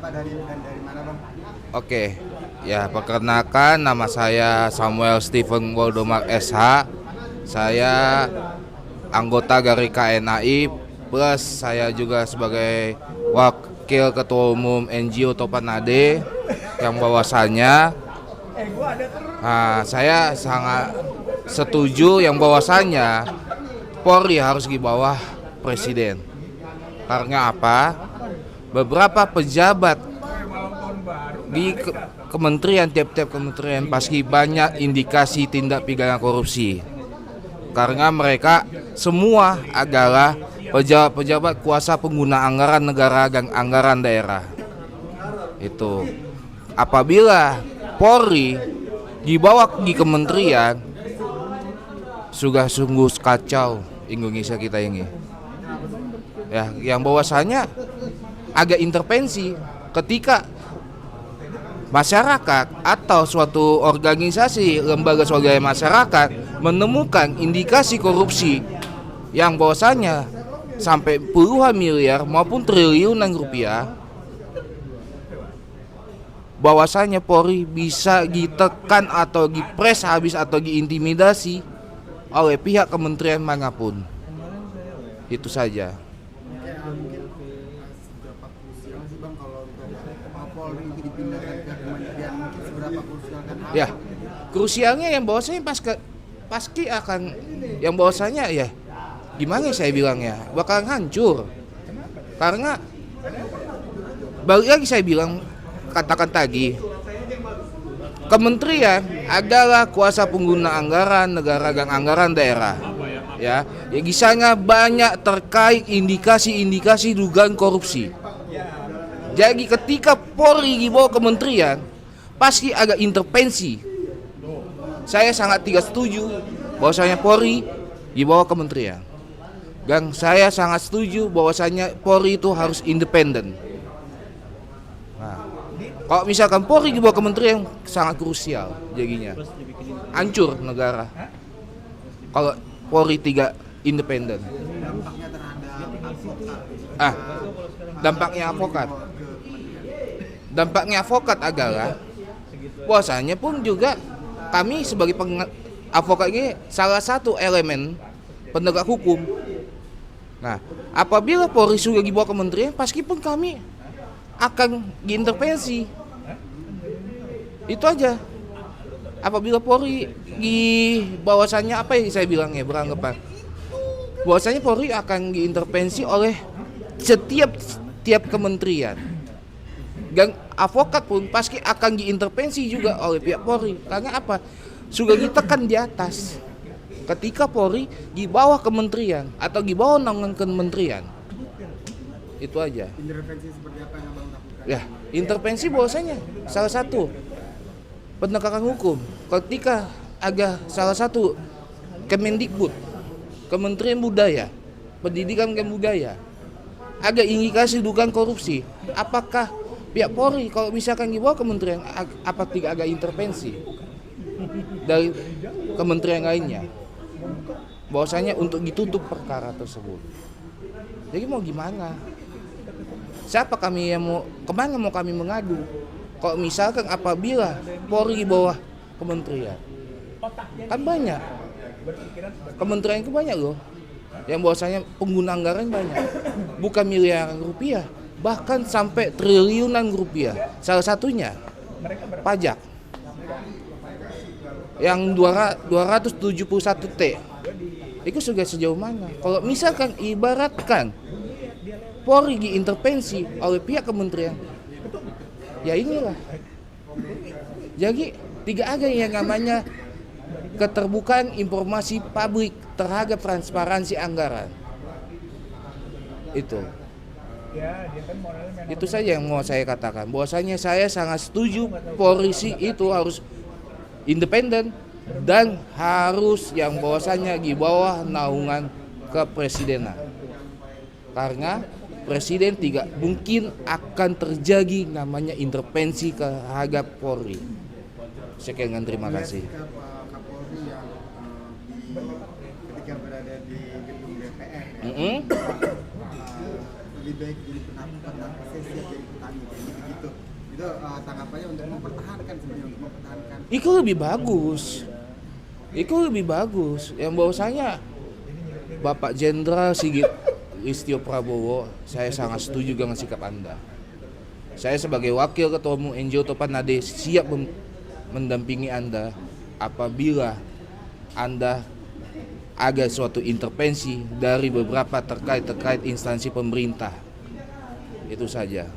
Pak dari mana Bang? Oke, ya perkenalkan nama saya Samuel Stephen Woldomar SH. Saya anggota dari KNAI plus saya juga sebagai Wakil Ketua Umum NGO Topanade yang bahwasannya saya sangat setuju yang bahwasannya Polri harus di bawah Presiden. Karena apa? Beberapa pejabat di kementerian, tiap-tiap kementerian pasti banyak indikasi tindak pidana korupsi. Karena mereka semua adalah pejabat-pejabat kuasa pengguna anggaran negara dan anggaran daerah. Itu. Apabila Polri dibawa di kementerian, sudah sungguh kacau Indonesia kita ini. Ya, yang bahwasanya agak intervensi ketika masyarakat atau suatu organisasi lembaga swadaya masyarakat menemukan indikasi korupsi yang bahwasanya sampai puluhan miliar maupun triliunan rupiah, bahwasanya Polri bisa ditekan atau dipres habis atau diintimidasi oleh pihak kementerian manapun. Itu saja. Mungkin seberapa krusial sih Bang kalau untuk Polri itu dipindahkan ke kementerian, mungkin seberapa krusial kan? Ya, krusialnya yang bahwasanya pasti akan yang bahwasanya ya gimana saya bilangnya bakal hancur. Karena balik lagi saya bilang katakan tadi, kementerian adalah kuasa pengguna anggaran negara dan anggaran daerah. Ya di sana banyak terkait indikasi-indikasi dugaan korupsi. Jadi ketika Polri di bawah kementerian pasti agak intervensi. Saya sangat tidak setuju bahwasanya Polri di bawah kementerian. Dan saya sangat setuju bahwasanya Polri itu harus independen. Nah, kalau misalkan Polri di bawah kementerian sangat krusial jadinya. Hancur negara. Kalau Polri tidak independen. Dampaknya terhadap advokat. Dampaknya advokat adalah bahwasanya pun juga kami sebagai advokat ini salah satu elemen penegak hukum. Nah, apabila Polri sudah di bawah kementerian, pasti pun kami akan diintervensi. Itu aja. Apabila Polri di bahwasannya apa yang saya bilang ya beranggapan bahwasanya Polri akan diintervensi oleh tiap kementerian. Dan advokat pun pasti akan diintervensi juga oleh pihak Polri. Karena apa? Sudah ditekan di atas. Ketika Polri di bawah kementerian atau di bawah naungan kementerian. Itu aja. Intervensi seperti apa yang Abang lakukan? Ya, intervensi bahwasanya salah satu penegakan hukum. Ketika ada salah satu Kemendikbud, Kementerian Budaya, Pendidikan dan Budaya, ada indikasi dugaan korupsi, apakah pihak Polri kalau misalkan di bawah kementerian apa tidak ada intervensi dari kementerian lainnya bahwasanya untuk ditutup perkara tersebut? Jadi mau gimana? Siapa kami yang mau kemana mau kami mengadu? Kalau misalkan apabila Polri di bawah kementerian, kan banyak kementerian itu banyak loh, yang bahwasanya pengguna anggaran banyak, bukan miliaran rupiah, bahkan sampai triliunan rupiah. Salah satunya pajak yang 271 T. Itu sudah sejauh mana? Kalau misalkan ibaratkan Polri diintervensi oleh pihak kementerian, ya inilah. Jadi tidak ada yang namanya keterbukaan informasi publik terhadap transparansi anggaran. Itu saja yang mau saya katakan. Bahwasanya saya sangat setuju polisi itu harus independen dan harus yang bahwasanya di bawah naungan kepresidenan. Karena presiden tidak mungkin akan terjadi namanya intervensi terhadap Polri. Sekian dan terima kasih. Kapolri yang ketika berada di gedung DPR Mm-hmm. lebih baik jadi penambang, saya siap jadi petani, kayak gitu. Itu tanggapannya untuk mempertahankan sebenarnya, untuk mempertahankan. Itu lebih bagus. Itu lebih bagus. Yang bahwasanya Bapak Jenderal Sigit Listio Prabowo, saya sangat setuju dengan sikap Anda. Saya sebagai wakil ketua umum NGO Topan Nade siap mendampingi Anda apabila Anda ada suatu intervensi dari beberapa terkait instansi pemerintah. Itu saja.